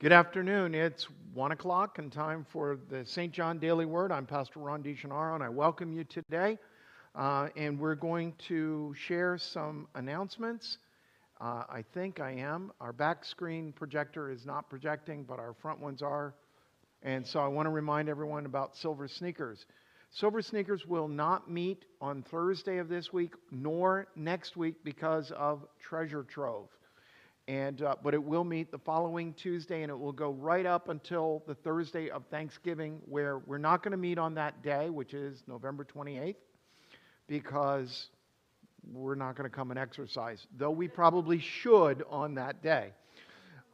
Good afternoon. It's 1 o'clock and time for the St. John Daily Word. I'm Pastor Ron Genaro, and I welcome you today. And we're going to share some announcements. I think I am. Our back screen projector is not projecting, but our front ones are. And so I want to remind everyone about Silver Sneakers. Silver Sneakers will not meet on Thursday of this week, nor next week because of Treasure Trove. But it will meet the following Tuesday, and it will go right up until the Thursday of Thanksgiving, where we're not going to meet on that day, which is November 28th, because we're not going to come and exercise, though we probably should on that day.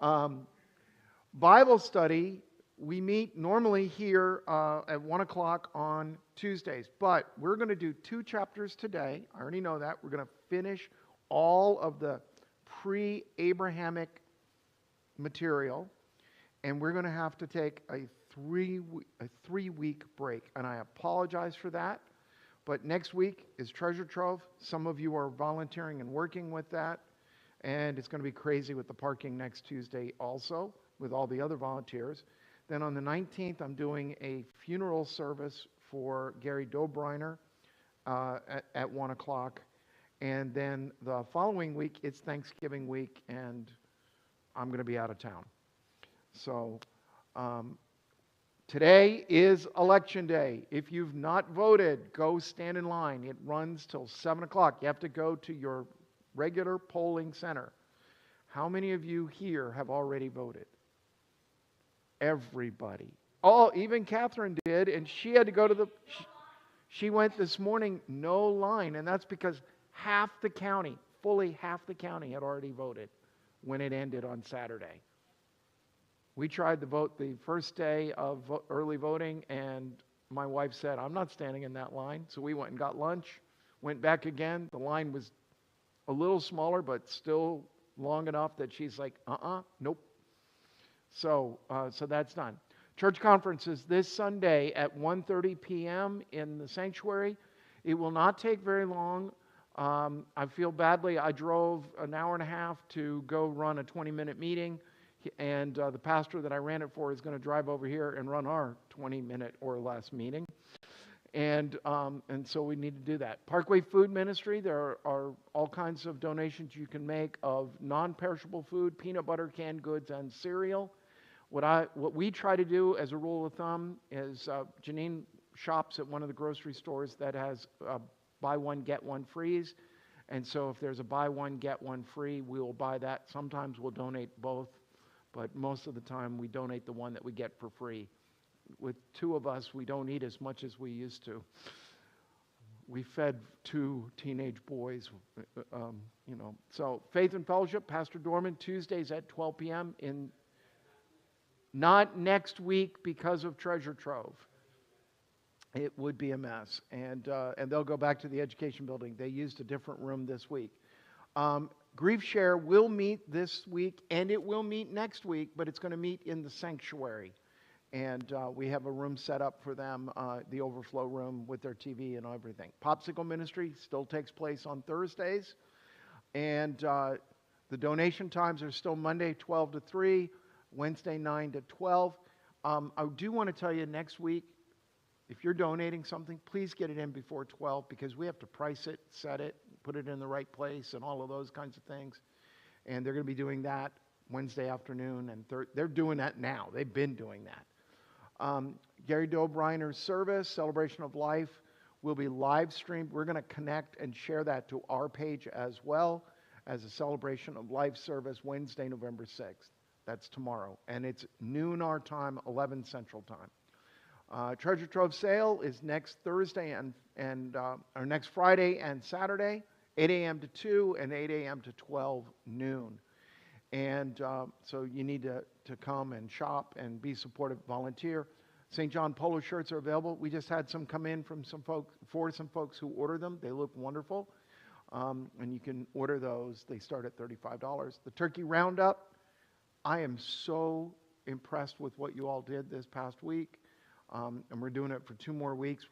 Bible study, we meet normally here at 1 o'clock on Tuesdays, but we're going to do 2 chapters today. I already know that. We're going to finish all of the pre-Abrahamic material, and we're going to have to take a three-week break, and I apologize for that. But next week is Treasure Trove. Some of you are volunteering and working with that, and it's going to be crazy with the parking next Tuesday also with all the other volunteers. Then on the 19th, I'm doing a funeral service for Gary Dobriner at 1 o'clock. And then the following week, it's Thanksgiving week, and I'm going to be out of town. So today is Election Day. If you've not voted, go stand in line. It runs till 7 o'clock. You have to go to your regular polling center. How many of you here have already voted? Everybody. Oh, even Catherine did, and she had to go to she went this morning, no line, and that's because fully half the county had already voted when it ended on Saturday. We tried to vote the first day of early voting, and my wife said, I'm not standing in that line. So we went and got lunch, went back again. The line was a little smaller, but still long enough that she's like, nope. So that's done. Church conference is this Sunday at 1:30 p.m. in the sanctuary. It will not take very long. I feel badly. I drove an hour and a half to go run a 20-minute meeting, and the pastor that I ran it for is going to drive over here and run our 20-minute or less meeting. And so we need to do that. Parkway Food Ministry, there are all kinds of donations you can make of non-perishable food, peanut butter, canned goods, and cereal. What we try to do as a rule of thumb is Janine shops at one of the grocery stores that has buy one, get one frees. And so if there's a buy one, get one free, we will buy that. Sometimes we'll donate both, but most of the time we donate the one that we get for free. With 2 of us, we don't eat as much as we used to. We fed 2 teenage boys, So Faith and Fellowship, Pastor Dorman, Tuesdays at 12 p.m. Not next week because of Treasure Trove. It would be a mess, and they'll go back to the education building. They used a different room this week. Grief Share will meet this week, and it will meet next week, but it's going to meet in the sanctuary. And we have a room set up for them, the overflow room with their TV and everything. Popsicle Ministry still takes place on Thursdays, and the donation times are still Monday 12 to 3, Wednesday 9 to 12. I do want to tell you next week, if you're donating something, please get it in before 12 because we have to price it, set it, put it in the right place, and all of those kinds of things. And they're going to be doing that Wednesday afternoon, and they're doing that now. They've been doing that. Gary Dobriner's service, Celebration of Life, will be live streamed. We're going to connect and share that to our page as well as a Celebration of Life service Wednesday, November 6th. That's tomorrow. And it's noon our time, 11 Central Time. Treasure Trove sale is next Thursday or next Friday and Saturday, 8 a.m. to 2 and 8 a.m. to 12 noon. And so you need to come and shop and be supportive, volunteer. St. John polo shirts are available. We just had some come in from some folks who order them. They look wonderful. And you can order those. They start at $35. The Turkey Roundup, I am so impressed with what you all did this past week. And we're doing it for 2 more weeks.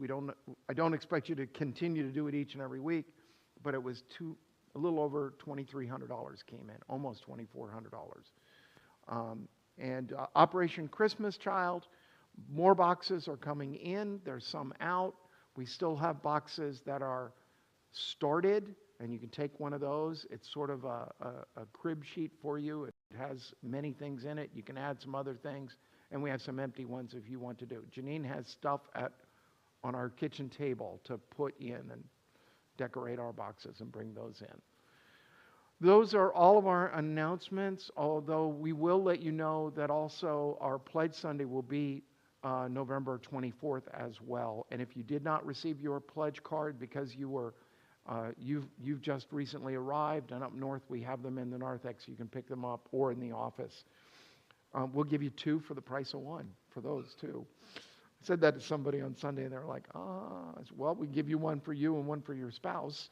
I don't expect you to continue to do it each and every week, but it was a little over $2,300 came in, almost $2,400. And Operation Christmas Child, more boxes are coming in. There's some out. We still have boxes that are started, and you can take one of those. It's sort of a crib sheet for you. It has many things in it. You can add some other things. And we have some empty ones if you want to do. Janine has stuff on our kitchen table to put in and decorate our boxes and bring those in. Those are all of our announcements, although we will let you know that also our Pledge Sunday will be November 24th as well. And if you did not receive your pledge card because you've just recently arrived, and up north we have them in the narthex, you can pick them up, or in the office. We'll give you 2 for the price of 1 for those 2. I said that to somebody on Sunday, and they're like, I said, well, we give you 1 for you and 1 for your spouse.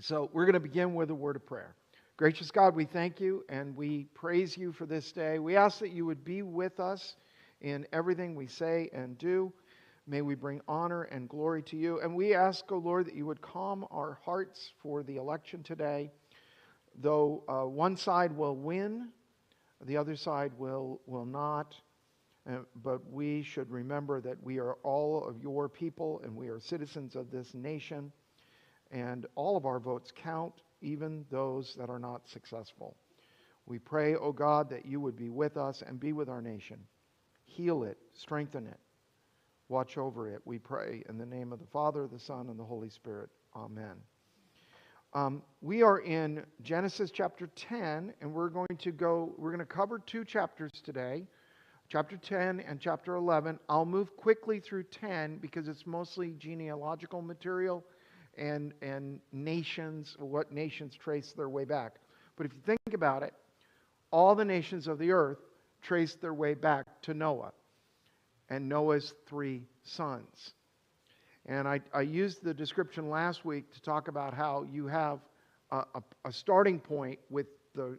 So we're going to begin with a word of prayer. Gracious God, we thank you and we praise you for this day. We ask that you would be with us in everything we say and do. May we bring honor and glory to you. And we ask, O Lord, that you would calm our hearts for the election today. Though one side will win, the other side will not. But we should remember that we are all of your people and we are citizens of this nation. And all of our votes count, even those that are not successful. We pray, O God, that you would be with us and be with our nation. Heal it, strengthen it, watch over it. We pray in the name of the Father, the Son, and the Holy Spirit. Amen. We are in Genesis chapter 10, and we're going to cover 2 chapters today, chapter 10 and chapter 11. I'll move quickly through 10 because it's mostly genealogical material and nations, what nations trace their way back. But if you think about it, all the nations of the earth traced their way back to Noah and Noah's 3 sons. And I used the description last week to talk about how you have a starting point with the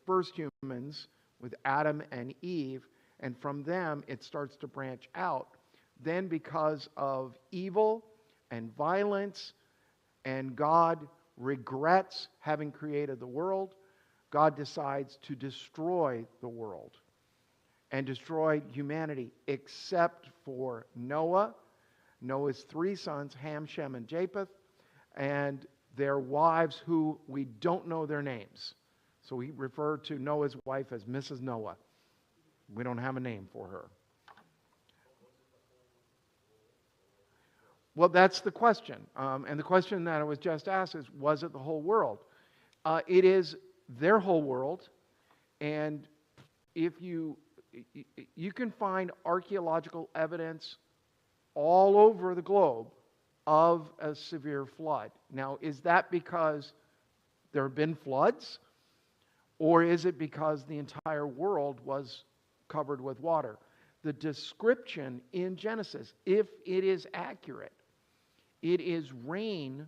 first humans, with Adam and Eve, and from them it starts to branch out. Then because of evil and violence, and God regrets having created the world, God decides to destroy the world and destroy humanity except for Noah, Noah's 3 sons, Ham, Shem, and Japheth, and their wives who we don't know their names. So we refer to Noah's wife as Mrs. Noah. We don't have a name for her. Well, that's the question. And the question that I was just asked is, was it the whole world? It is their whole world. And if you can find archaeological evidence all over the globe of a severe flood. Now, is that because there have been floods? Or is it because the entire world was covered with water? The description in Genesis, if it is accurate, it is rain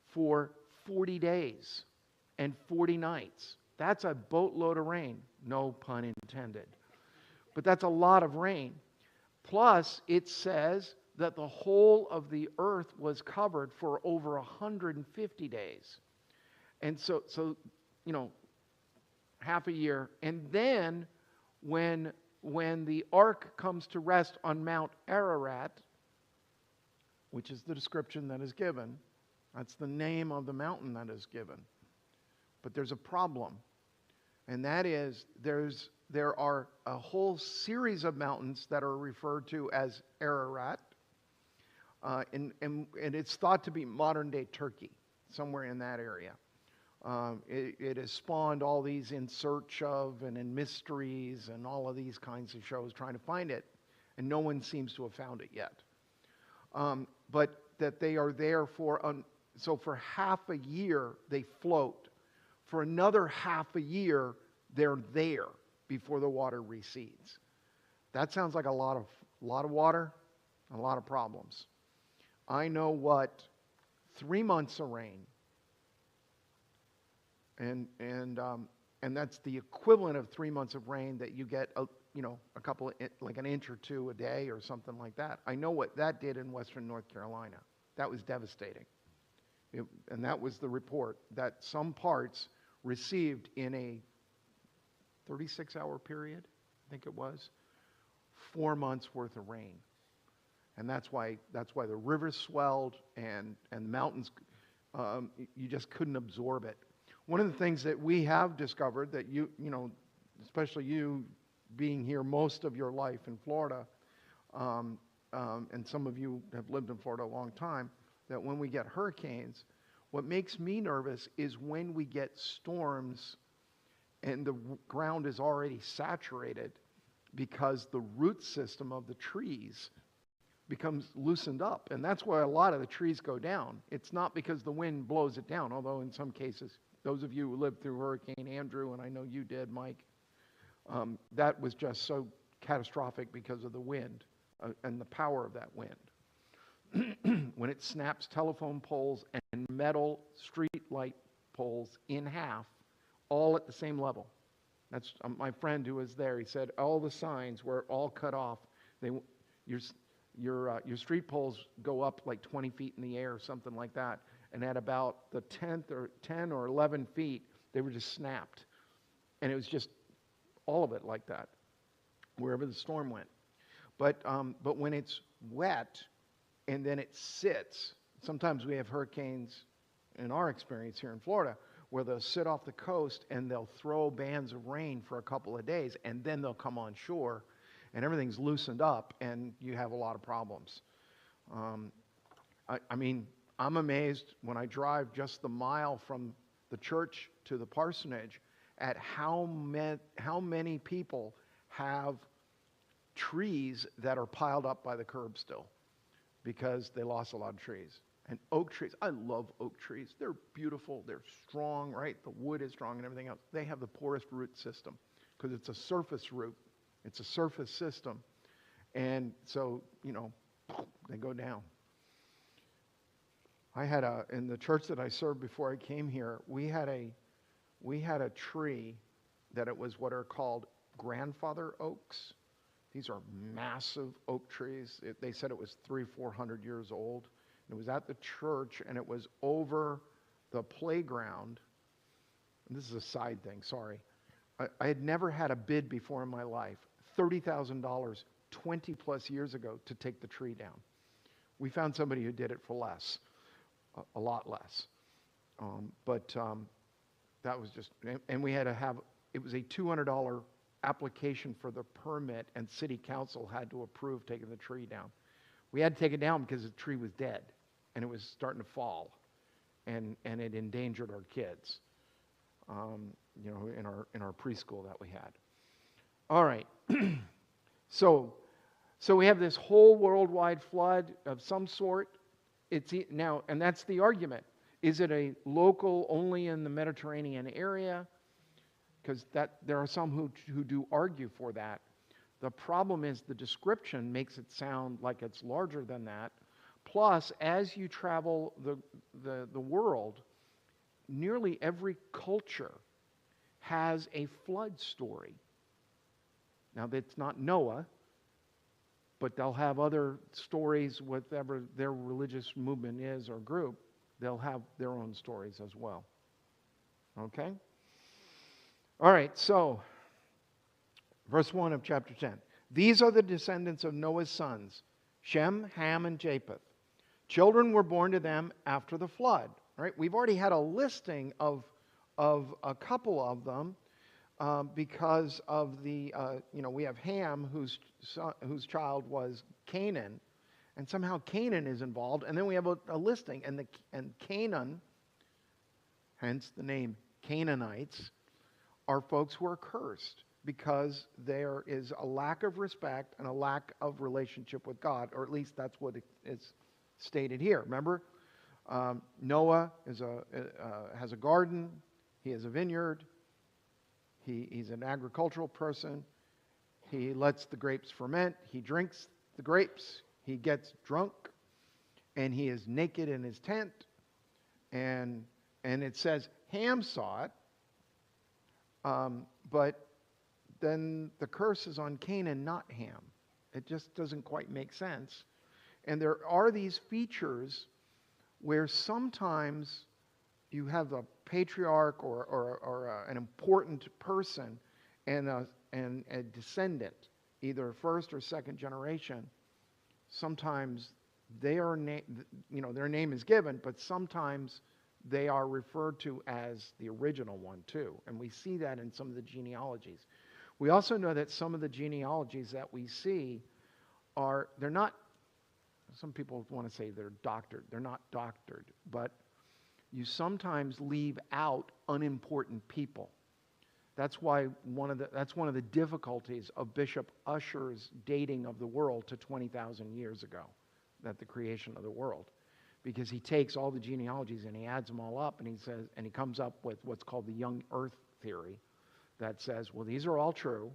for 40 days and 40 nights. That's a boatload of rain, no pun intended. But that's a lot of rain. Plus, it says that the whole of the earth was covered for over 150 days. And so half a year. And then when the ark comes to rest on Mount Ararat, which is the description that is given, that's the name of the mountain that is given. But there's a problem. And that is, there are a whole series of mountains that are referred to as Ararat. And it's thought to be modern-day Turkey, somewhere in that area. It has spawned all these In Search Of and In Mysteries and all of these kinds of shows trying to find it. And no one seems to have found it yet. But that they are there so for half a year they float. For another half a year, they're there before the water recedes. That sounds like a lot of water, a lot of problems. I know what 3 months of rain, and that's the equivalent of 3 months of rain that you get a couple, like an inch or 2 a day or something like that. I know what that did in western North Carolina. That was devastating. And that was the report, that some parts received in a 36-hour period, I think it was, 4 months worth of rain. And that's why the rivers swelled and the mountains, you just couldn't absorb it. One of the things that we have discovered that you know, especially you being here most of your life in Florida, and some of you have lived in Florida a long time, that when we get hurricanes, what makes me nervous is when we get storms and the ground is already saturated because the root system of the trees becomes loosened up. And that's why a lot of the trees go down. It's not because the wind blows it down, although in some cases, those of you who lived through Hurricane Andrew, and I know you did, Mike, that was just so catastrophic because of the wind and the power of that wind. When it snaps telephone poles and metal street light poles in half, all at the same level. That's my friend who was there. He said all the signs were all cut off. Your street poles go up like 20 feet in the air or something like that. And at about the 10 or 11 feet, they were just snapped. And it was just all of it like that, wherever the storm went. But when it's wet and then it sits, sometimes we have hurricanes, in our experience here in Florida, where they'll sit off the coast and they'll throw bands of rain for a couple of days, and then they'll come on shore, and everything's loosened up, and you have a lot of problems. I mean, I'm amazed when I drive just the mile from the church to the parsonage at how many people have trees that are piled up by the curb still because they lost a lot of trees. And oak trees, I love oak trees. They're beautiful, they're strong, right? The wood is strong and everything else. They have the poorest root system because it's a surface root. It's a surface system. And so, you know, they go down. I had in the church that I served before I came here, we had a tree that it was what are called grandfather oaks. These are massive oak trees. They said it was 300-400 years old. It was at the church, and it was over the playground. And this is a side thing, sorry. I had never had a bid before in my life, $30,000, 20 plus years ago, to take the tree down. We found somebody who did it for less, a lot less. That was just, and we had to have, it was a $200 application for the permit, and city council had to approve taking the tree down. We had to take it down because the tree was dead. And it was starting to fall, and it endangered our kids, you know, in our preschool that we had. All right, so we have this whole worldwide flood of some sort. It's now, and that's the argument. Is it a local only in the Mediterranean area? Because there are some who do argue for that. The problem is the description makes it sound like it's larger than that. Plus, as you travel the world, nearly every culture has a flood story. Now, that's not Noah, but they'll have other stories, whatever their religious movement is or group, they'll have their own stories as well. Okay? All right, so, verse 1 of chapter 10. These are the descendants of Noah's sons, Shem, Ham, and Japheth. Children were born to them after the flood. Right? We've already had a listing of a couple of them because of the, we have Ham, whose child was Canaan, and somehow Canaan is involved. And then we have a listing, and Canaan, hence the name Canaanites, are folks who are cursed because there is a lack of respect and a lack of relationship with God, or at least that's what it is stated here. Remember, Noah has a garden, he has a vineyard, he's an agricultural person, he lets the grapes ferment, he drinks the grapes, he gets drunk, and he is naked in his tent, and it says Ham saw it, but then the curse is on Canaan, not Ham. It just doesn't quite make sense. And there are these features where sometimes you have the patriarch or an important person, and a descendant, either first or second generation, sometimes their name is given, but sometimes they are referred to as the original one too. And we see that in some of the genealogies. We also know that some of the genealogies that we see they're not, some people want to say they're doctored. They're not doctored, but you sometimes leave out unimportant people. That's why that's one of the difficulties of Bishop Ussher's dating of the world to 20,000 years ago, at the creation of the world, because he takes all the genealogies and he adds them all up, and he comes up with what's called the young Earth theory, that says, well, these are all true,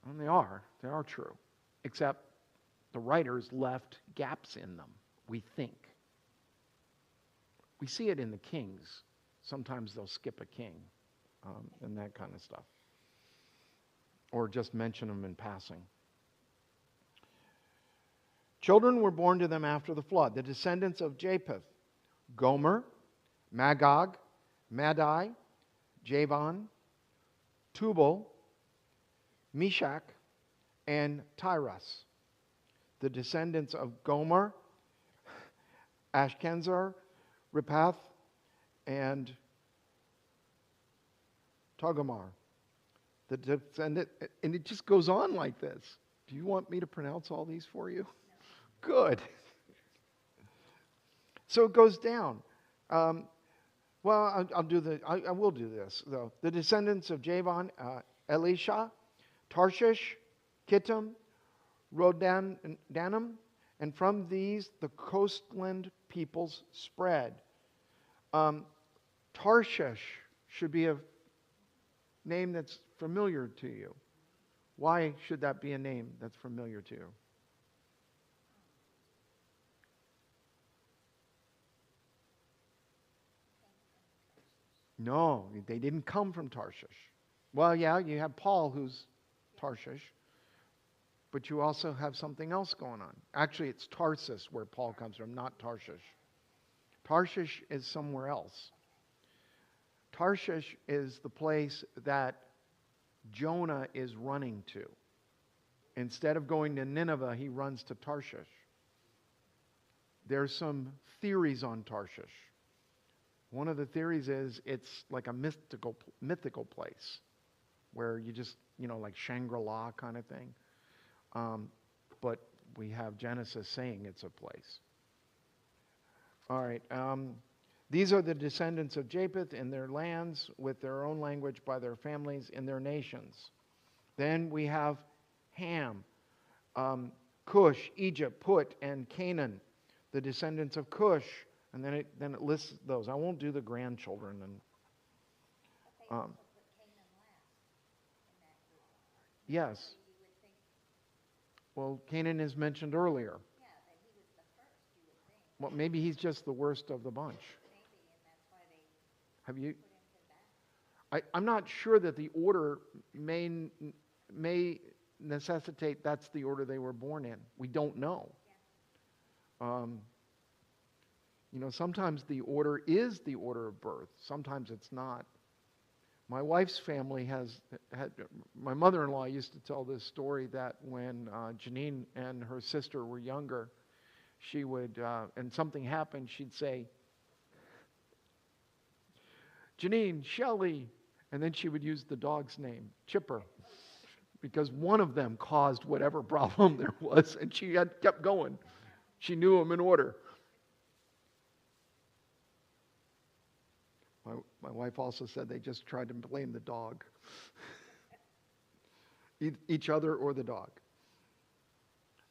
and they are true, except the writers left gaps in them. We think. We see it in the kings. Sometimes they'll skip a king. And that kind of stuff. Or just mention them in passing. Children were born to them after the flood. The descendants of Japheth: Gomer, Magog, Madai, Javan, Tubal, Meshach, and Tyrus. The descendants of Gomer: Ashkenazar, Rephath, and Togarmah. The descendant, and it just goes on like this. Do you want me to pronounce all these for you? No. Good. So it goes down. I will do this though. The descendants of Javan: Elisha, Tarshish, Kittim, Rodanim, and from these the coastland peoples spread. Tarshish should be a name that's familiar to you. Why should that be a name that's familiar to you? No, they didn't come from Tarshish. Well, yeah, you have Paul, who's Tarshish, but you also have something else going on. Actually, it's Tarsus where Paul comes from, not Tarshish. Tarshish is somewhere else. Tarshish is the place that Jonah is running to. Instead of going to Nineveh, he runs to Tarshish. There's some theories on Tarshish. One of the theories is it's like a mythical place where you just, like Shangri-La kind of thing. But we have Genesis saying it's a place. All right. These are the descendants of Japheth in their lands, with their own language, by their families, in their nations. Then we have Ham, Cush, Egypt, Put, and Canaan, the descendants of Cush. And then it lists those. I won't do the grandchildren. Yes. Well, Canaan is mentioned earlier. Yeah, that he was the first, you would think. Well, maybe he's just the worst of the bunch. Maybe, and that's why they Have you? put him to that. I'm not sure that the order may necessitate that's the order they were born in. We don't know. Yeah. Sometimes the order is the order of birth. Sometimes it's not. My wife's family my mother-in-law used to tell this story that when Janine and her sister were younger, she would, and something happened, she'd say, Janine, Shelley, and then she would use the dog's name, Chipper, because one of them caused whatever problem there was, and she kept going. She knew them in order. My wife also said they just tried to blame the dog. Each other or the dog.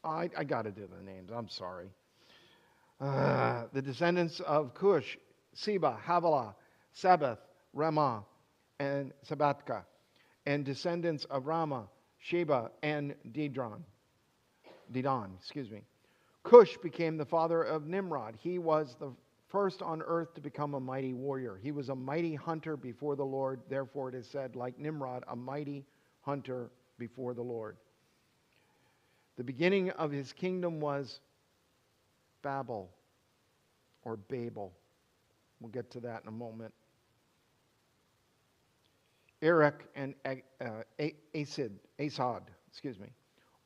I got to do the names. I'm sorry. The descendants of Cush: Seba, Havilah, Sabbath, Ramah, and Sabatka. And descendants of Ramah: Sheba and Dedan. Cush became the father of Nimrod. He was the first on earth to become a mighty warrior. He was a mighty hunter before the Lord. Therefore it is said, like Nimrod, a mighty hunter before the Lord. The beginning of his kingdom was Babel, or Babel. We'll get to that in a moment. Erech, and Asad, excuse me.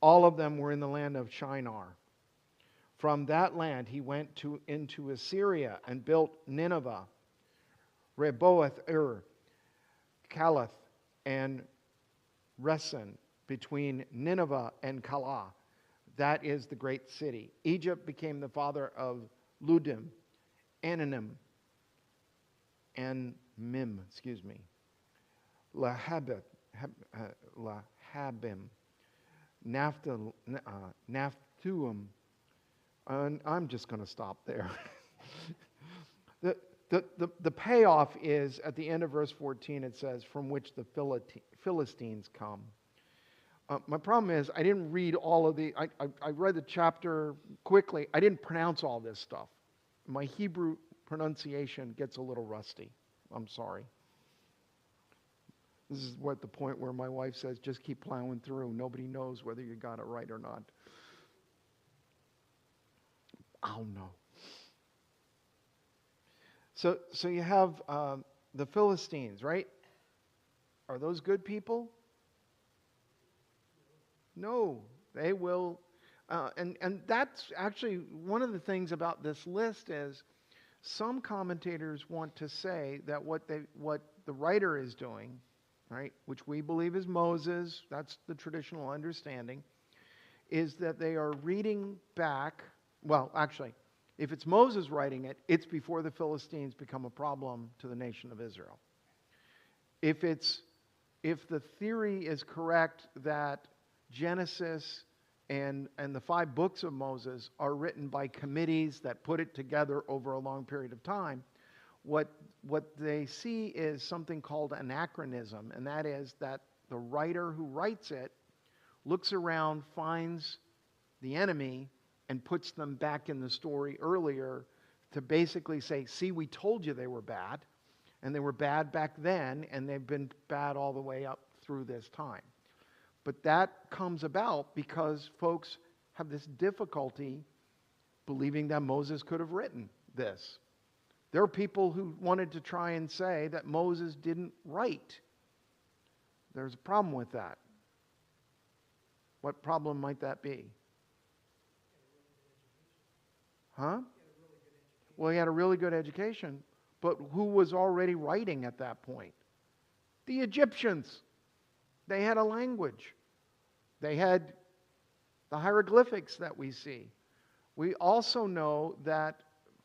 All of them were in the land of Shinar. From that land he went into Assyria and built Nineveh, Rehoboth, Calath, and Resen, between Nineveh and Calah. That is the great city. Egypt became the father of Ludim, Ananim, and Mim, Lahabim, Naphtuim. And I'm just going to stop there. The payoff is, at the end of verse 14, it says, from which the Philistines come. My problem is, I didn't read all of I read the chapter quickly. I didn't pronounce all this stuff. My Hebrew pronunciation gets a little rusty. I'm sorry. This is what the point where my wife says, just keep plowing through. Nobody knows whether you got it right or not. I'll know. So you have the Philistines, right? Are those good people? No, they will. And that's actually one of the things about this list is some commentators want to say that what the writer is doing, right, which we believe is Moses, that's the traditional understanding, is that they are reading back. Well, actually, if it's Moses writing it, it's before the Philistines become a problem to the nation of Israel. If the theory is correct that Genesis and the 5 books of Moses are written by committees that put it together over a long period of time, what they see is something called anachronism, and that is that the writer who writes it looks around, finds the enemy, and puts them back in the story earlier to basically say, see, we told you they were bad, and they were bad back then, and they've been bad all the way up through this time. But that comes about because folks have this difficulty believing that Moses could have written this. There are people who wanted to try and say that Moses didn't write. There's a problem with that. What problem might that be? Huh? Well, he had a really good education, but who was already writing at that point? The Egyptians. They had a language. They had the hieroglyphics that we see. We also know that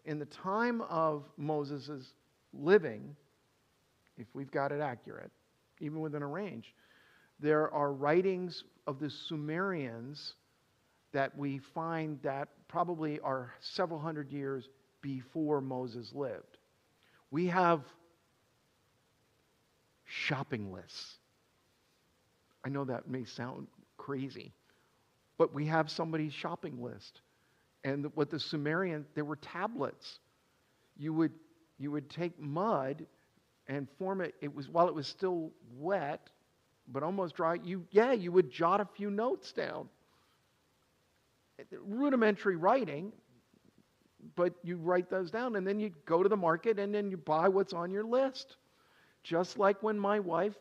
in the time of Moses' living, if we've got it accurate, even within a range, there are writings of the Sumerians that we find that probably are several hundred years before Moses lived. We have shopping lists. I know that may sound crazy, but we have somebody's shopping list. And what the Sumerians, there were tablets. You would take mud and form it. It was while it was still wet, but almost dry. You would jot a few notes down. Rudimentary writing, but you write those down, and then you go to the market, and then you buy what's on your list. Just like when my wife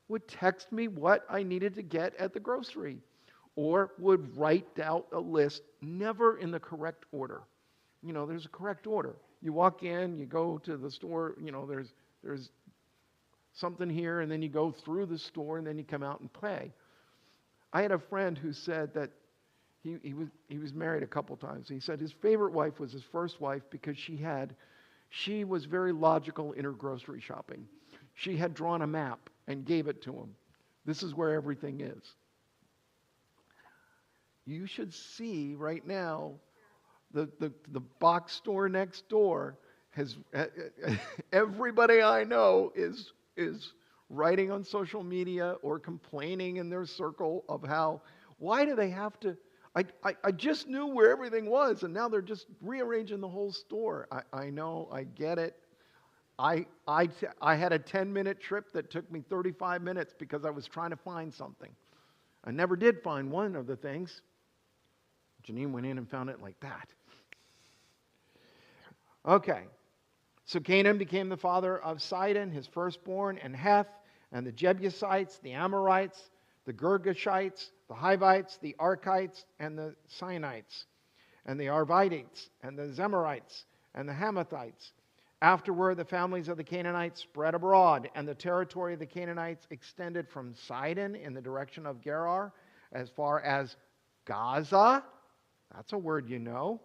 would text me what I needed to get at the grocery, or would write out a list, never in the correct order. You know, there's a correct order. You walk in, you go to the store, you know, there's something here, and then you go through the store, and then you come out and pay. I had a friend who said that he was married a couple times. He said his favorite wife was his first wife because she was very logical in her grocery shopping. She had drawn a map and gave it to him. This is where everything is. You should see right now the box store next door has everybody I know is writing on social media or complaining in their circle of how, why do they have to, I just knew where everything was, and now they're just rearranging the whole store. I know, I get it. I had a 10-minute trip that took me 35 minutes because I was trying to find something. I never did find one of the things. Janine went in and found it like that. Okay. So Canaan became the father of Sidon, his firstborn, and Heth, and the Jebusites, the Amorites, the Girgashites, the Hivites, the Arkites, and the Sinites, and the Arvidites, and the Zemarites, and the Hamathites. Afterward, the families of the Canaanites spread abroad, and the territory of the Canaanites extended from Sidon in the direction of Gerar as far as Gaza. That's a word you know.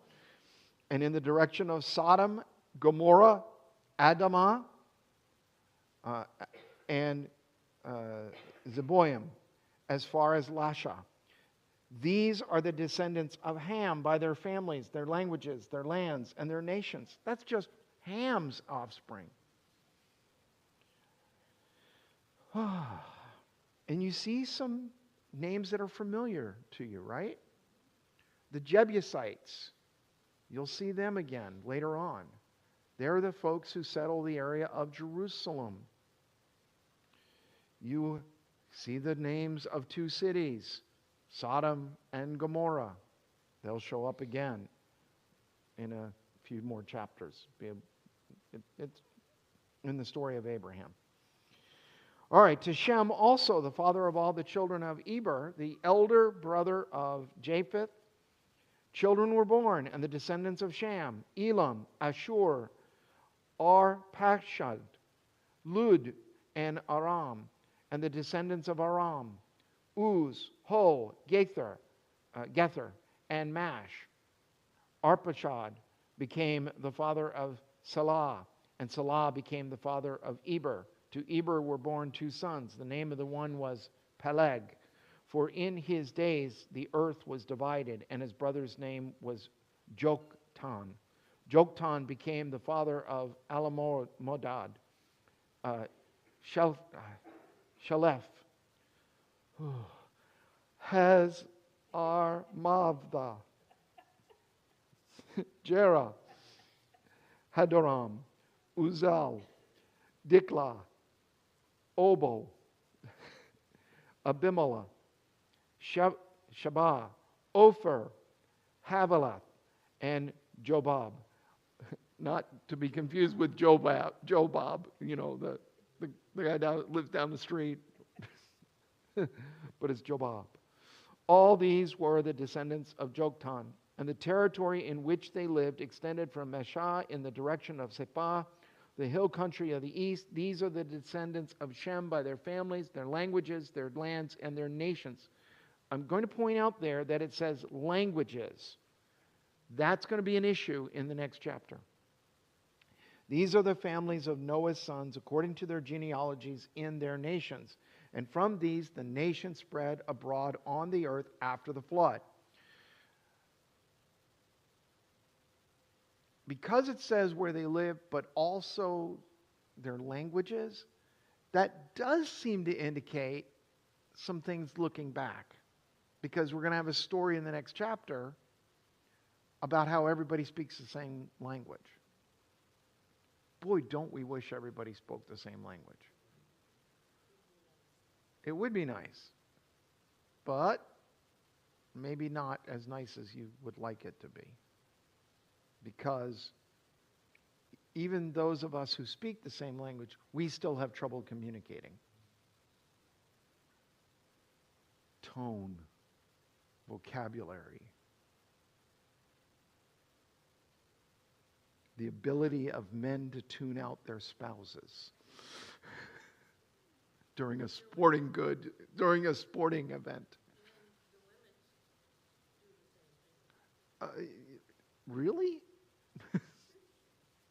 And in the direction of Sodom, Gomorrah, Adamah, and Zeboim, as far as Lasha. These are the descendants of Ham by their families, their languages, their lands, and their nations. That's just Ham's offspring. And you see some names that are familiar to you, right? The Jebusites. You'll see them again later on. They're the folks who settle the area of Jerusalem. You see the names of two cities, Sodom and Gomorrah. They'll show up again in a few more chapters. It's in the story of Abraham. All right, to Shem also, the father of all the children of Eber, the elder brother of Japheth, children were born, and the descendants of Shem, Elam, Ashur, Arpachshad, Lud, and Aram, and the descendants of Aram, Uz, Hol, Gether, and Mash. Arpachshad became the father of Salah, and Salah became the father of Eber. To Eber were born two sons. The name of the one was Peleg, for in his days the earth was divided, and his brother's name was Joktan. Joktan became the father of Alamodad, Shalef, Hazarmavda, Jerah, Hadoram, Uzal, Diklah, Obo, Abimelech, Shabah, Ophir, Havilah, and Jobab. Not to be confused with Jobab, you know, the guy that lives down the street. But it's Jobab. All these were the descendants of Joktan, and the territory in which they lived extended from Meshah in the direction of Sephah, the hill country of the east. These are the descendants of Shem by their families, their languages, their lands, and their nations. I'm going to point out there that it says languages. That's going to be an issue in the next chapter. These are the families of Noah's sons according to their genealogies in their nations. And from these the nation spread abroad on the earth after the flood. Because it says where they live, but also their languages, that does seem to indicate some things looking back. Because we're going to have a story in the next chapter about how everybody speaks the same language. Boy, don't we wish everybody spoke the same language. It would be nice, but maybe not as nice as you would like it to be. Because even those of us who speak the same language, we still have trouble communicating. Tone, vocabulary, the ability of men to tune out their spouses during a sporting event. Really?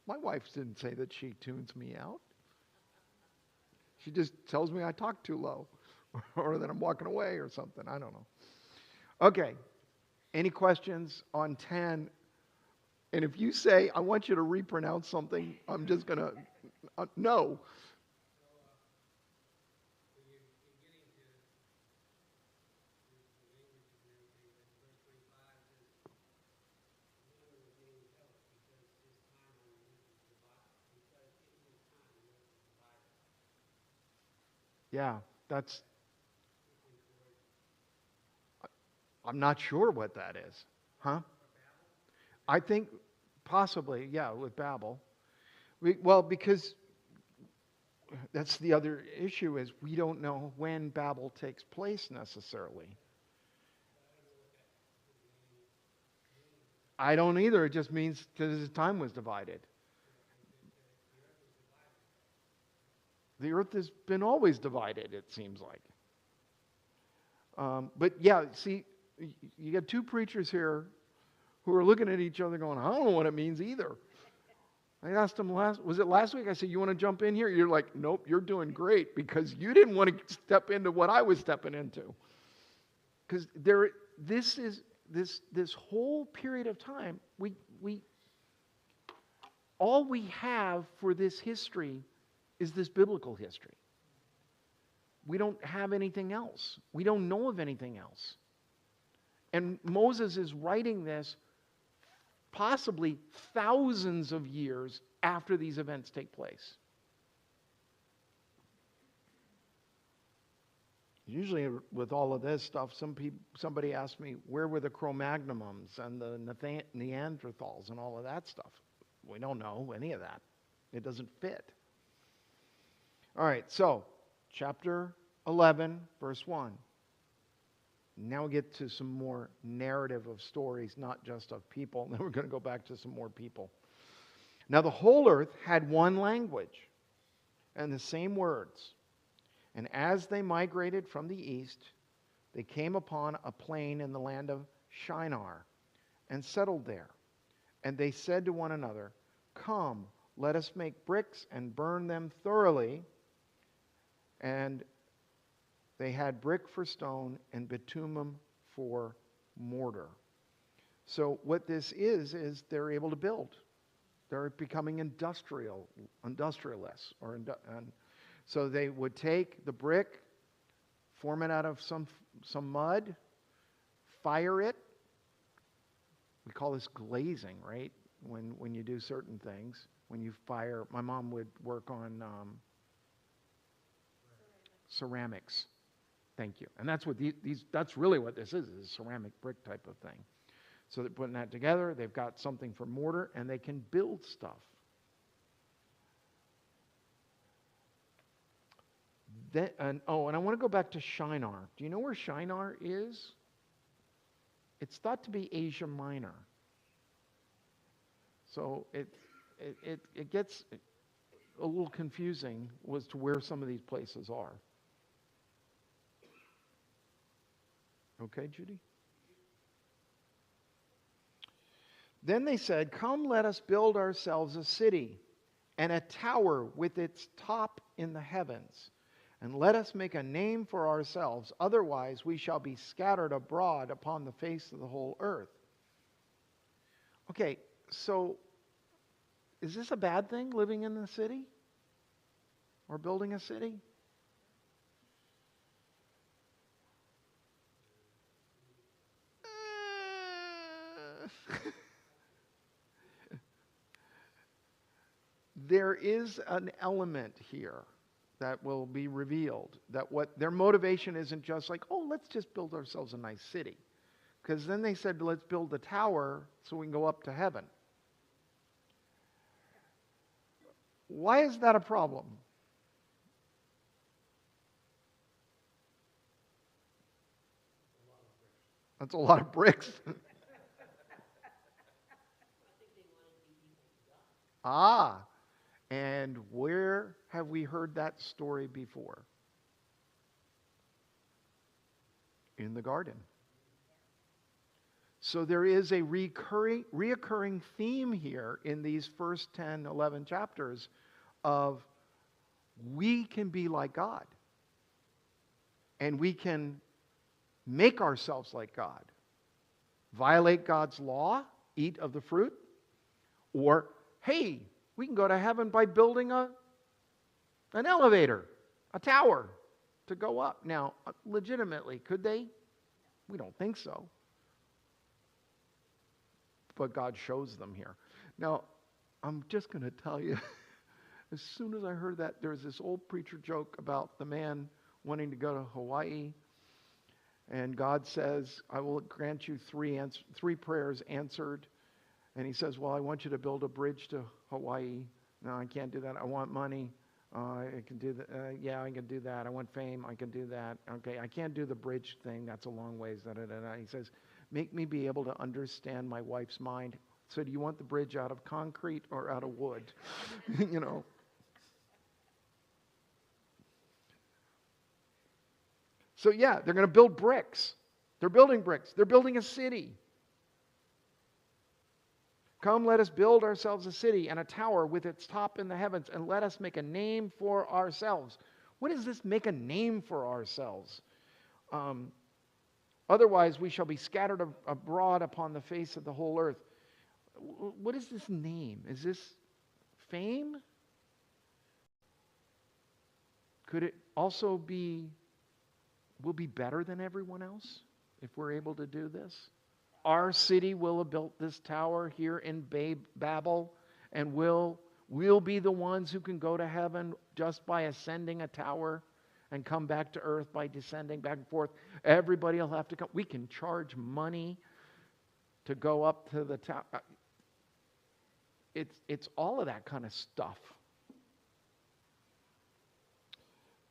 My wife didn't say that she tunes me out. She just tells me I talk too low or that I'm walking away or something. I don't know. Okay. Any questions on 10? And if you say, I want you to repronounce something, I'm just going to, no. Yeah, I'm not sure what that is. Huh? I think possibly, yeah, with Babel. Because that's the other issue, is we don't know when Babel takes place necessarily. I don't either. It just means that his time was divided. The earth has been always divided, it seems like. But yeah, see, you got two preachers here who are looking at each other going, I don't know what it means either. I asked them was it last week? I said, you want to jump in here? You're like, nope, you're doing great because you didn't want to step into what I was stepping into. Because this whole period of time, all we have for this history is this biblical history. We don't have anything else. We don't know of anything else. And Moses is writing this possibly thousands of years after these events take place. Usually with all of this stuff, somebody asked me, where were the Cro-Magnons and the Neanderthals and all of that stuff? We don't know any of that. It doesn't fit. All right, so chapter 11, verse 1. Now we get to some more narrative of stories, not just of people. Then we're going to go back to some more people. Now the whole earth had one language and the same words. And as they migrated from the east, they came upon a plain in the land of Shinar and settled there. And they said to one another, come, let us make bricks and burn them thoroughly. And they had brick for stone and bitumen for mortar. So what this is they're able to build. They're becoming industrialists. So they would take the brick, form it out of some mud, fire it. We call this glazing, right? When you do certain things. When you fire, my mom would work on ceramics. Thank you. And that's what that's really what this is a ceramic brick type of thing. So they're putting that together. They've got something for mortar, and they can build stuff. And I want to go back to Shinar. Do you know where Shinar is? It's thought to be Asia Minor. So it gets a little confusing as to where some of these places are. Okay, Judy? Then they said, come, let us build ourselves a city and a tower with its top in the heavens. And let us make a name for ourselves, otherwise we shall be scattered abroad upon the face of the whole earth. Okay, so is this a bad thing, living in the city? Or building a city? There is an element here that will be revealed, that what their motivation isn't just like, oh, let's just build ourselves a nice city. Because then they said, let's build a tower so we can go up to heaven. Why is that a problem? That's a lot of bricks. Ah, and where have we heard that story before? In the garden. So there is a reoccurring theme here in these first 10, 11 chapters of we can be like God. And we can make ourselves like God. Violate God's law, eat of the fruit, or, hey, we can go to heaven by building an elevator, a tower to go up. Now, legitimately, could they? We don't think so. But God shows them here. Now, I'm just going to tell you, as soon as I heard that, there's this old preacher joke about the man wanting to go to Hawaii. And God says, I will grant you three prayers answered. And he says, well, I want you to build a bridge to Hawaii. No, I can't do that. I want money. I can do that. Yeah, I can do that. I want fame. I can do that. Okay, I can't do the bridge thing. That's a long ways. Da, da, da, da. He says, make me be able to understand my wife's mind. So do you want the bridge out of concrete or out of wood? You know. So yeah, they're going to build bricks. They're building bricks. They're building a city. Come, let us build ourselves a city and a tower with its top in the heavens, and let us make a name for ourselves. What does this make a name for ourselves? Otherwise, we shall be scattered abroad upon the face of the whole earth. What is this name? Is this fame? Could it also be, we'll be better than everyone else if we're able to do this? Our city will have built this tower here in Babel, and we'll be the ones who can go to heaven just by ascending a tower and come back to earth by descending back and forth. Everybody will have to come. We can charge money to go up to the tower. It's all of that kind of stuff.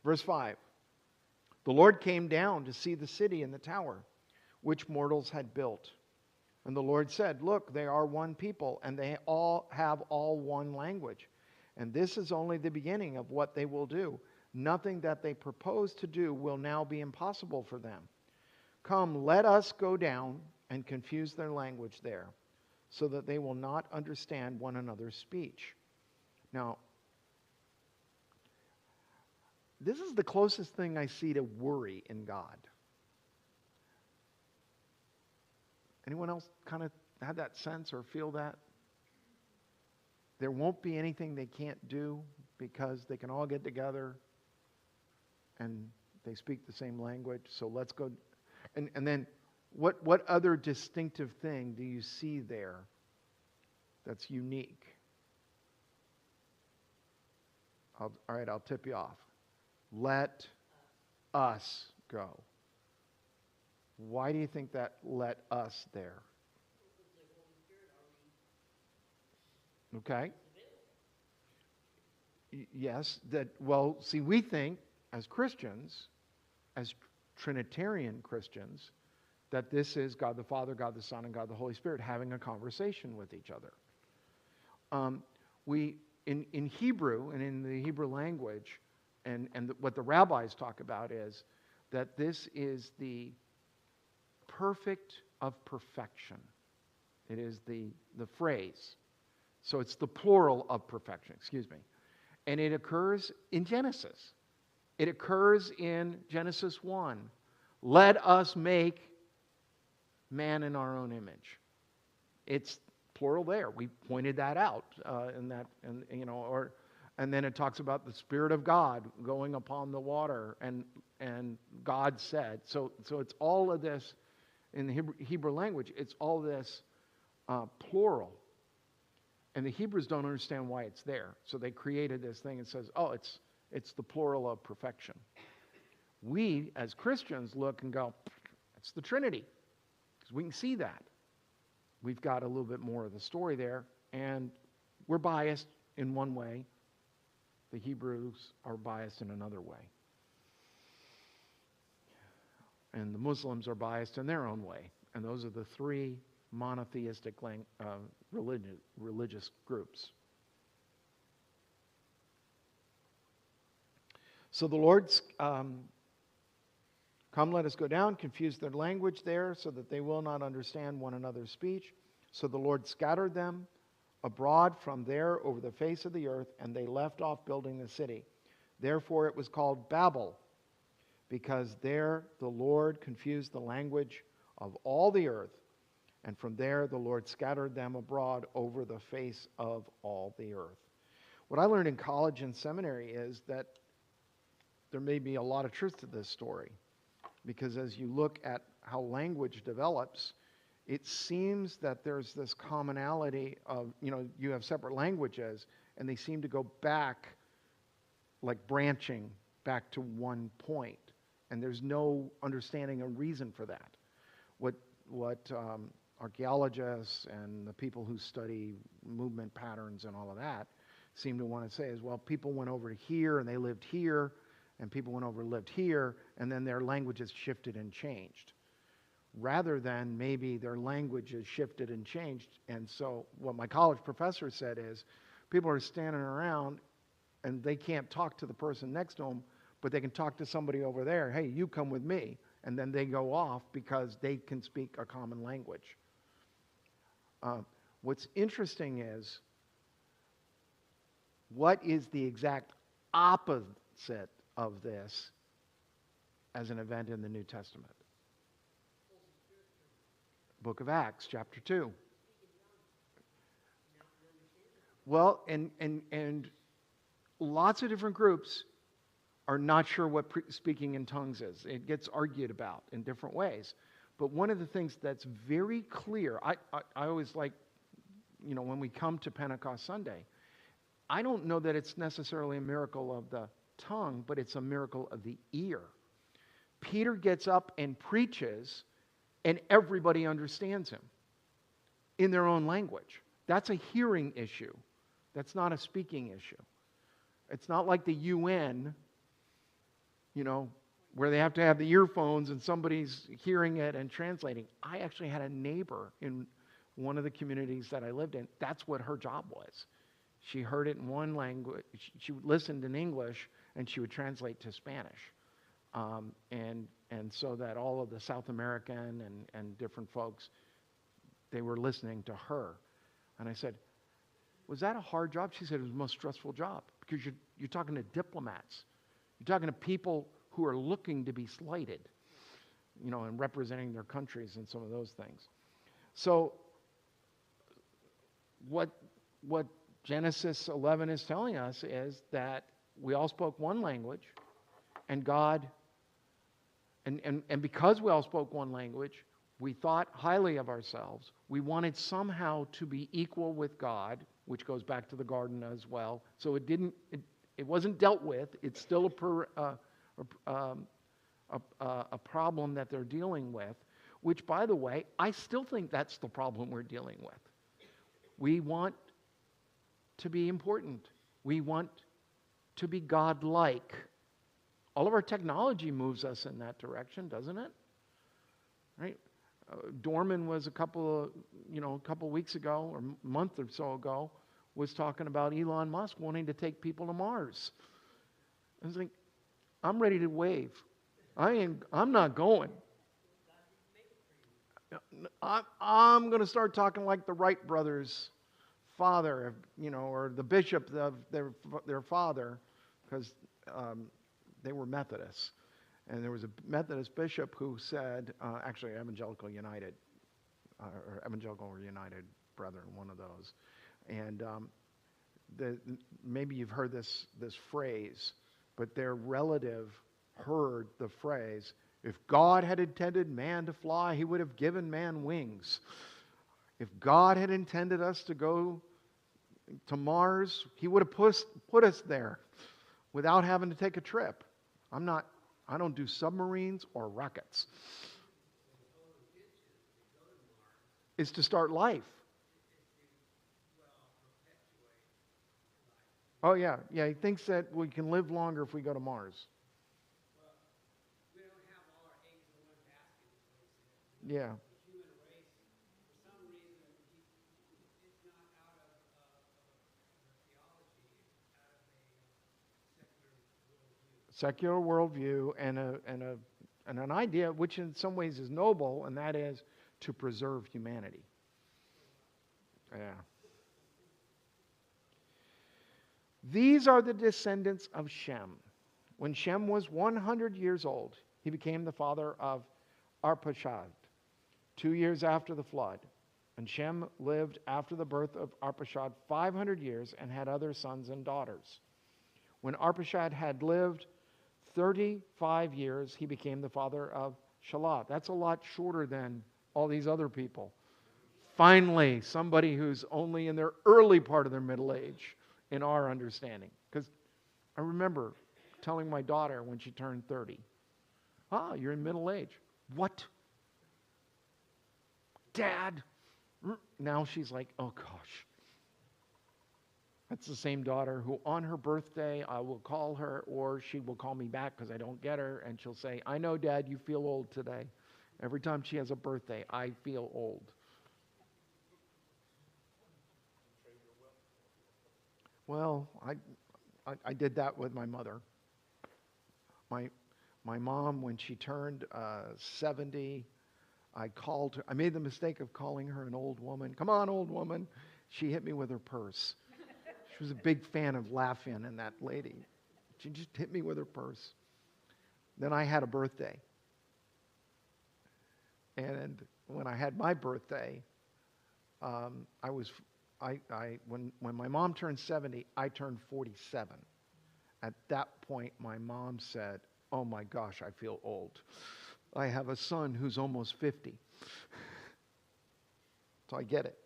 Verse 5. The Lord came down to see the city and the tower, which mortals had built. And the Lord said, look, they are one people, and they all have one language. And this is only the beginning of what they will do. Nothing that they propose to do will now be impossible for them. Come, let us go down and confuse their language there, so that they will not understand one another's speech. Now, this is the closest thing I see to worry in God. Anyone else kind of have that sense or feel that? There won't be anything they can't do because they can all get together and they speak the same language. So let's go. And then what other distinctive thing do you see there that's unique? All right, I'll tip you off. Let us go. Why do you think that let us there? Okay. Yes, well, see, we think as Christians, as Trinitarian Christians, that this is God the Father, God the Son, and God the Holy Spirit having a conversation with each other. In Hebrew and in the Hebrew language, what the rabbis talk about is that this is the perfect of perfection. It is the phrase. So it's the plural of perfection, And it occurs in Genesis. It occurs in Genesis 1. Let us make man in our own image. It's plural there. We pointed that out and then it talks about the Spirit of God going upon the water, and God said. So it's all of this in the Hebrew language. It's all this plural, and the Hebrews don't understand why it's there. So they created this thing and says, "Oh, it's the plural of perfection." We as Christians look and go, "It's the Trinity," because we can see that. We've got a little bit more of the story there, and we're biased in one way. The Hebrews are biased in another way. And the Muslims are biased in their own way. And those are the three monotheistic religious groups. So the Lord's, come, let us go down, confuse their language there, so that they will not understand one another's speech. So the Lord scattered them abroad from there over the face of the earth, and they left off building the city. Therefore it was called Babel, because there the Lord confused the language of all the earth, and from there the Lord scattered them abroad over the face of all the earth. What I learned in college and seminary is that there may be a lot of truth to this story, because as you look at how language develops, it seems that there's this commonality of, you have separate languages, and they seem to go back, like branching back to one point. And there's no understanding or reason for that. What archaeologists and the people who study movement patterns and all of that seem to want to say is, well, people went over to here and they lived here, and people went over and lived here, and then their languages shifted and changed. Rather than maybe their languages shifted and changed. And so what my college professor said is, people are standing around and they can't talk to the person next to them, but they can talk to somebody over there. Hey, you come with me. And then they go off because they can speak a common language. What's interesting is, what is the exact opposite of this as an event in the New Testament? Book of Acts, chapter 2. Well, and lots of different groups are not sure what speaking in tongues is. It gets argued about in different ways. But one of the things that's very clear, I always like, when we come to Pentecost Sunday, I don't know that it's necessarily a miracle of the tongue, but it's a miracle of the ear. Peter gets up and preaches, and everybody understands him in their own language. That's a hearing issue. That's not a speaking issue. It's not like the UN, where they have to have the earphones and somebody's hearing it and translating. I actually had a neighbor in one of the communities that I lived in. That's what her job was. She heard it in one language. She listened in English, and she would translate to Spanish. And so that all of the South American and different folks, they were listening to her. And I said, was that a hard job? She said it was the most stressful job, because you're talking to diplomats. You're talking to people who are looking to be slighted, and representing their countries and some of those things. So what Genesis 11 is telling us is that we all spoke one language, and God, and because we all spoke one language, we thought highly of ourselves. We wanted somehow to be equal with God, which goes back to the garden as well. So it wasn't dealt with. It's still a problem that they're dealing with, which, by the way, I still think that's the problem we're dealing with. We want to be important. We want to be God-like. All of our technology moves us in that direction, doesn't it? Right? Dorman was a couple weeks ago, or a month or so ago, was talking about Elon Musk wanting to take people to Mars. I was like, I'm ready to wave. I'm not going. I'm going to start talking like the Wright brothers' father, or the bishop of their father, because they were Methodists. And there was a Methodist bishop who said, actually Evangelical United, or Evangelical or United Brethren, one of those. And maybe you've heard this phrase, but their relative heard the phrase, if God had intended man to fly, he would have given man wings. If God had intended us to go to Mars, he would have put us there without having to take a trip. I don't do submarines or rockets. It's to start life. Oh, yeah. Yeah, he thinks that we can live longer if we go to Mars. We don't have all our eggs in one basket, is what he said. Yeah. The human race, for some reason, it's not out of the theology, it's out of a secular worldview. Secular worldview and an idea which in some ways is noble, and that is to preserve humanity. Yeah. These are the descendants of Shem. When Shem was 100 years old, he became the father of Arpachshad, 2 years after the flood. And Shem lived after the birth of Arpachshad 500 years and had other sons and daughters. When Arpachshad had lived 35 years, he became the father of Shelah. That's a lot shorter than all these other people. Finally, somebody who's only in their early part of their middle age, in our understanding. Because I remember telling my daughter when she turned 30, you're in middle age. What? Dad? Now she's like, oh gosh. That's the same daughter who on her birthday I will call her, or she will call me back because I don't get her, and she'll say, I know, Dad, you feel old today. Every time she has a birthday, I feel old. Well, I did that with my mother. My mom, when she turned 70, I called her. I made the mistake of calling her an old woman. Come on, old woman. She hit me with her purse. She was a big fan of Laugh-In and that lady. She just hit me with her purse. Then I had a birthday. And when I had my birthday, when my mom turned 70, I turned 47. At that point, my mom said, oh my gosh, I feel old. I have a son who's almost 50. So I get it.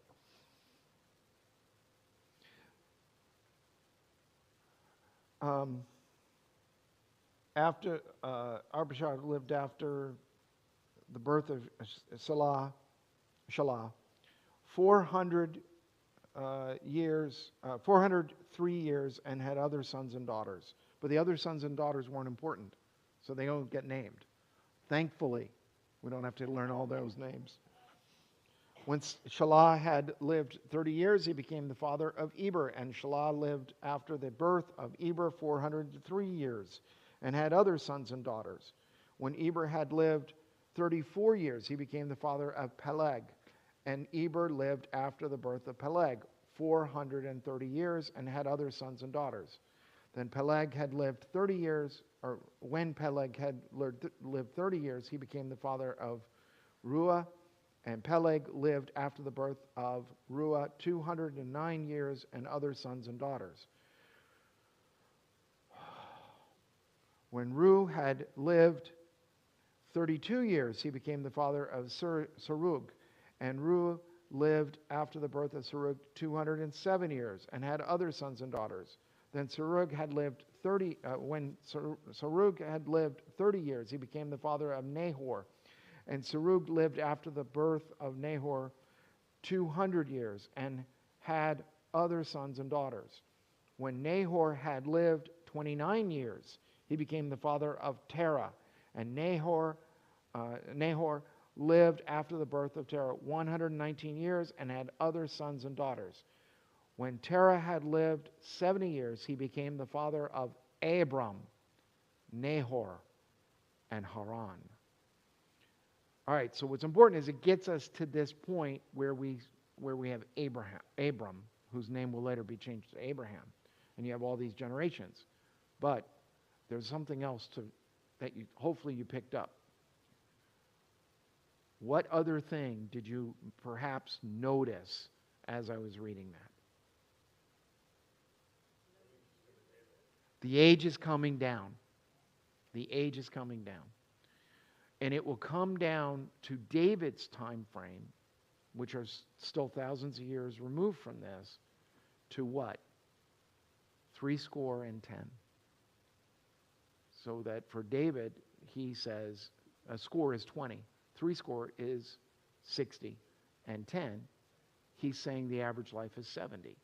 Arbashag lived after the birth of Shelah, 403 years, and had other sons and daughters. But the other sons and daughters weren't important, so they don't get named. Thankfully, we don't have to learn all those names. When Shelah had lived 30 years, he became the father of Eber, and Shelah lived after the birth of Eber 403 years, and had other sons and daughters. When Eber had lived 34 years, he became the father of Peleg, and Eber lived after the birth of Peleg 430 years, and had other sons and daughters. Then Peleg had lived 30 years, or when Peleg had lived 30 years, he became the father of Ruah, and Peleg lived after the birth of Ruah 209 years, and other sons and daughters. When Ruah had lived 32 years, he became the father of Serug, and Ruah lived after the birth of Serug 207 years, and had other sons and daughters. Then Serug had lived 30. When Serug had lived 30 years, he became the father of Nahor, and Serug lived after the birth of Nahor 200 years, and had other sons and daughters. When Nahor had lived 29 years, he became the father of Terah, and Nahor lived after the birth of Terah 119 years, and had other sons and daughters. When Terah had lived 70 years, he became the father of Abram, Nahor, and Haran. All right, so what's important is it gets us to this point where we have Abram, whose name will later be changed to Abraham, and you have all these generations. But there's something else that hopefully you picked up. What other thing did you perhaps notice as I was reading that? The age is coming down. The age is coming down. And it will come down to David's time frame, which are still thousands of years removed from this, to what? 70. So that for David, he says a score is 20. 70 is 60. And 10, he's saying the average life is 70.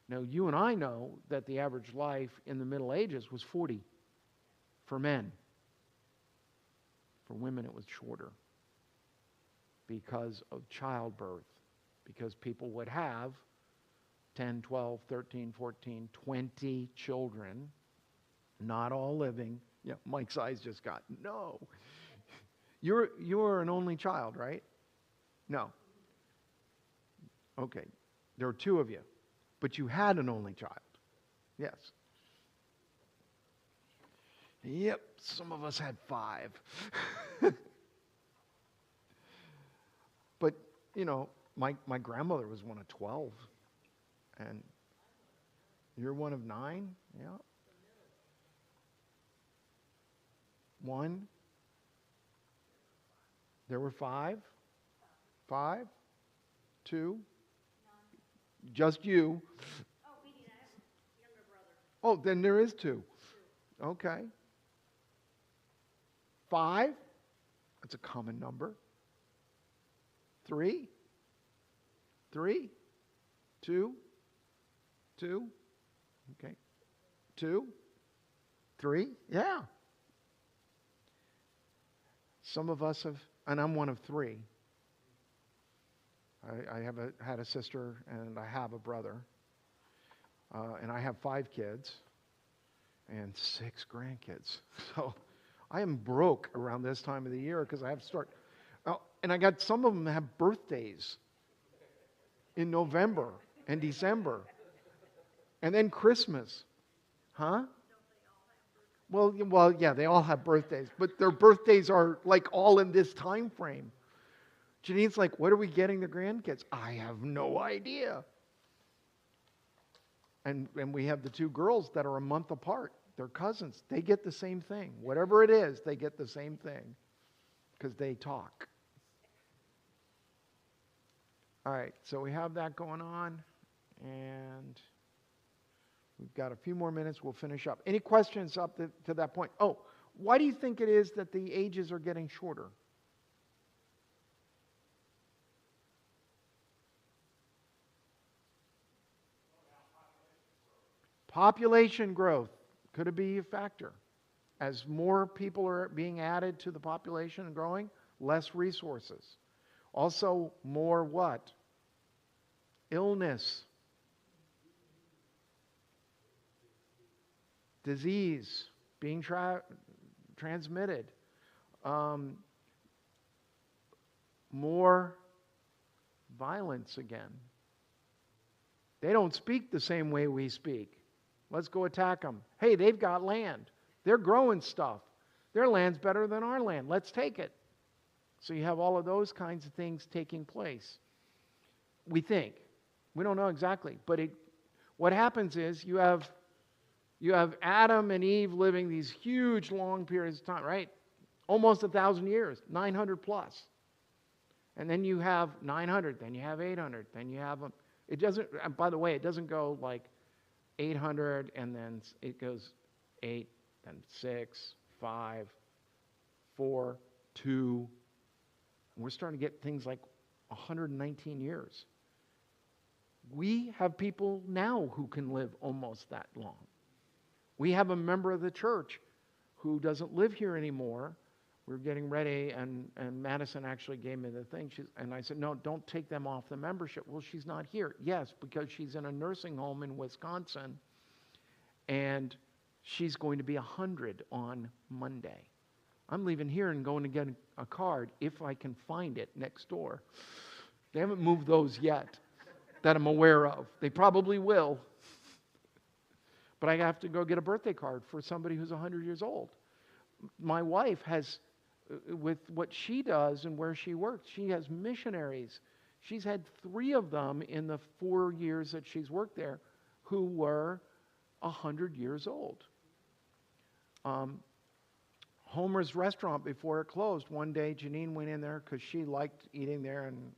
Now, you and I know that the average life in the Middle Ages was 40 for men. For women, it was shorter because of childbirth, because people would have 10, 12, 13, 14, 20 children, not all living. Yeah, Mike's eyes just got, no. You're an only child, right? No. Okay, there are two of you, but you had an only child. Yes. Yep, some of us had 5. But, my grandmother was one of 12. And you're one of 9? Yeah. 1? There were 5? 5? 2? Just you. Oh, we did. I have a younger brother. Oh, then there is 2. Okay. 5? That's a common number. 3? 3? 2? 2? Okay. 2? 3? Yeah. Some of us have, and I'm one of 3. I had a sister and I have a brother. And I have 5 kids and 6 grandkids. So I am broke around this time of the year because I have to start. Oh, and I got some of them have birthdays in November and December. And then Christmas. Huh? Well, yeah, they all have birthdays, but their birthdays are like all in this time frame. Janine's like, what are we getting the grandkids? I have no idea. And we have the 2 girls that are a month apart. They're cousins. They get the same thing. Whatever it is, they get the same thing because they talk. All right, so we have that going on, and we've got a few more minutes. We'll finish up. Any questions up to that point? Oh, why do you think it is that the ages are getting shorter? Population growth. Could it be a factor? As more people are being added to the population and growing, less resources. Also, more what? Illness. Disease being transmitted. More violence again. They don't speak the same way we speak. Let's go attack them. Hey, they've got land. They're growing stuff. Their land's better than our land. Let's take it. So you have all of those kinds of things taking place. We think. We don't know exactly. But what happens is you have Adam and Eve living these huge, long periods of time, right? Almost 1,000 years, 900 plus. And then you have 900, then you have 800, then you have them. It doesn't, by the way, it doesn't go like 800 and then it goes 8, then 6, 5, 4, 2. And we're starting to get things like 119 years. We have people now who can live almost that long. We have a member of the church who doesn't live here anymore. We're getting ready, and Madison actually gave me the thing. And I said, no, don't take them off the membership. Well, she's not here. Yes, because she's in a nursing home in Wisconsin, and she's going to be 100 on Monday. I'm leaving here and going to get a card if I can find it next door. They haven't moved those yet that I'm aware of. They probably will. But I have to go get a birthday card for somebody who's 100 years old. My wife has, with what she does and where she works, she has missionaries. She's had 3 of them in the 4 years that she's worked there who were 100 years old. Homer's Restaurant, before it closed, one day Janine went in there because she liked eating there and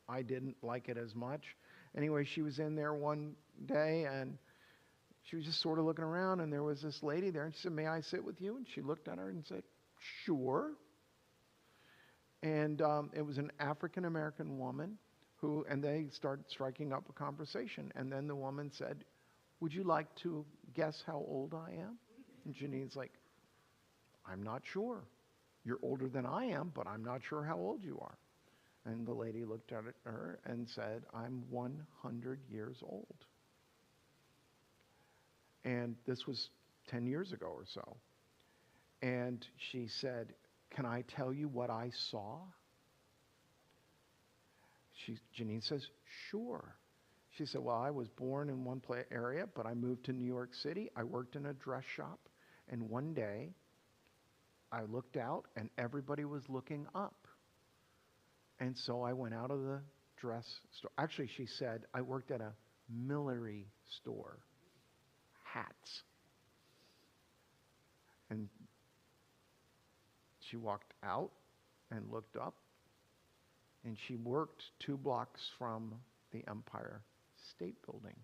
I didn't like it as much. Anyway, she was in there one day and she was just sort of looking around, and there was this lady there, and she said, may I sit with you? And she looked at her and said, sure. And it was an African-American woman and they started striking up a conversation. And then the woman said, would you like to guess how old I am? And Janine's like, I'm not sure. You're older than I am, but I'm not sure how old you are. And the lady looked at her and said, I'm 100 years old. And this was 10 years ago or so. And she said, can I tell you what I saw? Janine says, sure. She said, well, I was born in one area, but I moved to New York City. I worked in a dress shop. And one day, I looked out, and everybody was looking up. And so I went out of the dress store. Actually, she said, I worked at a millinery store. Hats. And she walked out and looked up, and she worked 2 blocks from the Empire State Building.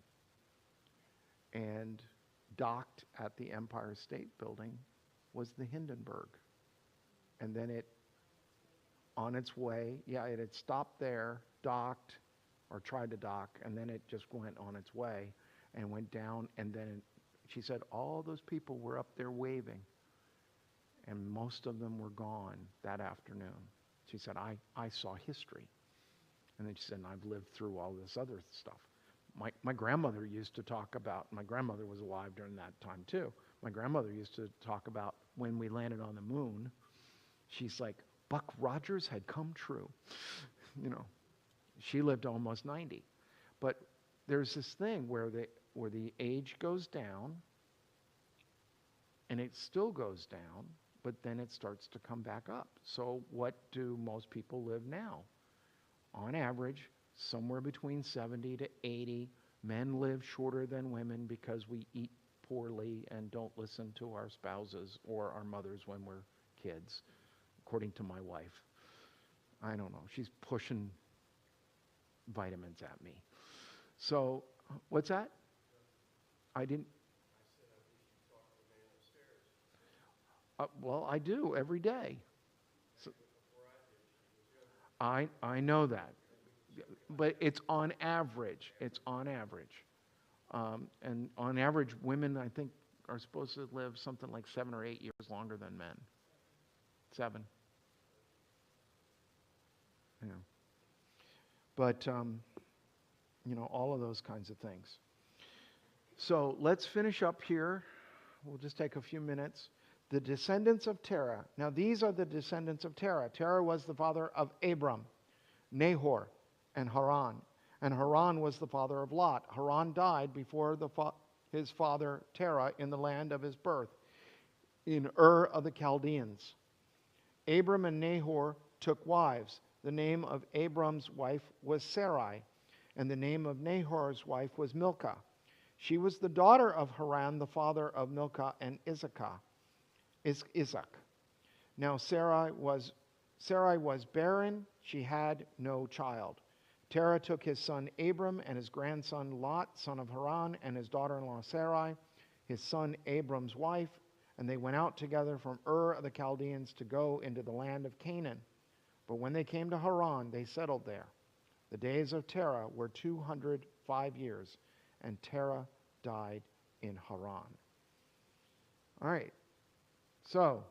And docked at the Empire State Building was the Hindenburg. And then it, on its way, it had stopped there, docked, or tried to dock, and then it just went on its way. and went down, and then she said all those people were up there waving, and most of them were gone that afternoon. She said, I saw history. And then she said, and I've lived through all this other stuff. My grandmother used to talk about, my grandmother was alive during that time too. My grandmother used to talk about when we landed on the moon. She's like, Buck Rogers had come true. You know, she lived almost 90. But there's this thing where the age goes down, and it still goes down, but then it starts to come back up. So what do most people live now? On average, somewhere between 70 to 80. Men live shorter than women because we eat poorly and don't listen to our spouses or our mothers when we're kids, according to my wife. I don't know. She's pushing vitamins at me. So, what's that? I didn't. Well, I do every day. So, I know that. But it's on average. It's on average. And on average, women, I think, are supposed to live something like 7 or 8 years longer than men. 7. Yeah. But, all of those kinds of things. So let's finish up here. We'll just take a few minutes. The descendants of Terah. Now, these are the descendants of Terah. Terah was the father of Abram, Nahor, and Haran. And Haran was the father of Lot. Haran died before his father Terah in the land of his birth, in Ur of the Chaldeans. Abram and Nahor took wives. The name of Abram's wife was Sarai, and the name of Nahor's wife was Milcah. She was the daughter of Haran, the father of Milcah and Isaac. Now Sarai was barren. She had no child. Terah took his son Abram and his grandson Lot, son of Haran, and his daughter-in-law Sarai, his son Abram's wife, and they went out together from Ur of the Chaldeans to go into the land of Canaan. But when they came to Haran, they settled there. The days of Terah were 205 years, and Terah died in Haran. All right. So,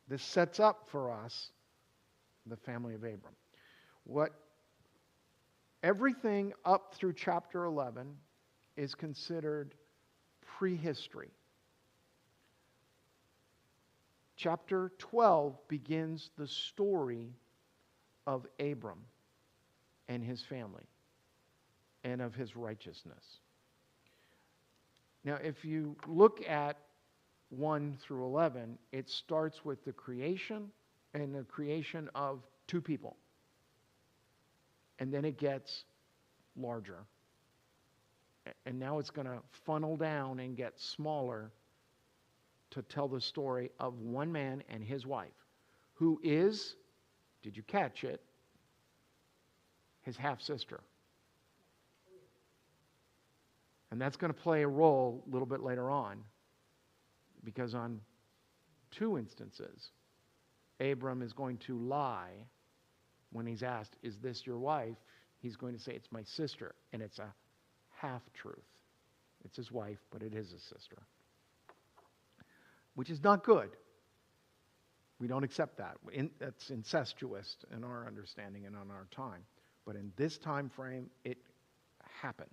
this sets up for us the family of Abram. Everything up through chapter 11 is considered prehistory. Chapter 12 begins the story of Abram and his family and of his righteousness. Now, if you look at 1 through 11, it starts with the creation and the creation of 2 people. And then it gets larger. And now it's going to funnel down and get smaller to tell the story of one man and his wife, who is, did you catch it, his half-sister. And that's going to play a role a little bit later on, because on 2 instances, Abram is going to lie when he's asked, is this your wife? He's going to say, it's my sister, and it's a half-truth. It's his wife, but it is his sister, which is not good. We don't accept that. That's incestuous in our understanding and on our time. But in this time frame, it happened.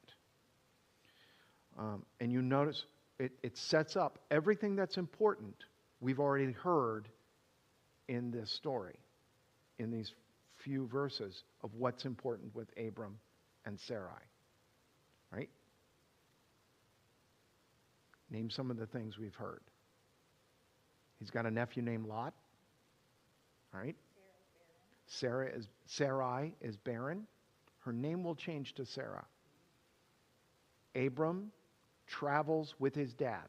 And you notice it sets up everything that's important we've already heard in this story, in these few verses of what's important with Abram and Sarai. Right? Name some of the things we've heard. He's got a nephew named Lot. All right? Sarai is barren. Her name will change to Sarah. Abram travels with his dad.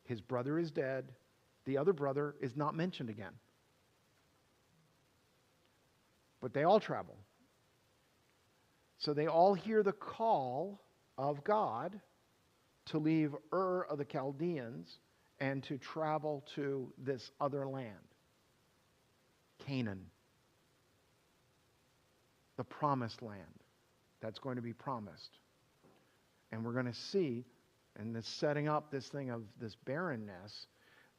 His brother is dead. The other brother is not mentioned again. But they all travel. So they all hear the call of God to leave Ur of the Chaldeans and to travel to this other land, Canaan, the promised land that's going to be promised. And we're going to see, and this setting up this thing of this barrenness,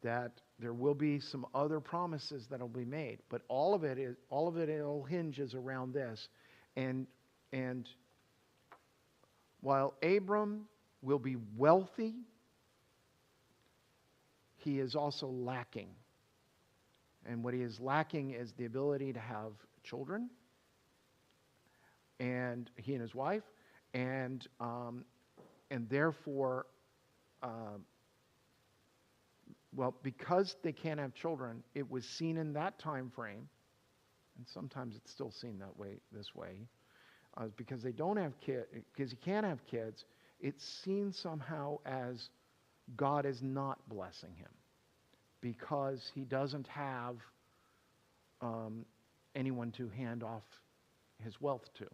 that there will be some other promises that will be made. But all of it all hinges around this. And while Abram will be wealthy, he is also lacking. And what he is lacking is the ability to have children, and he and his wife, and therefore, because they can't have children, it was seen in that time frame, and sometimes it's still seen that way, this way, because they don't have kids, because he can't have kids, it's seen somehow as God is not blessing him, because he doesn't have anyone to hand off his wealth to.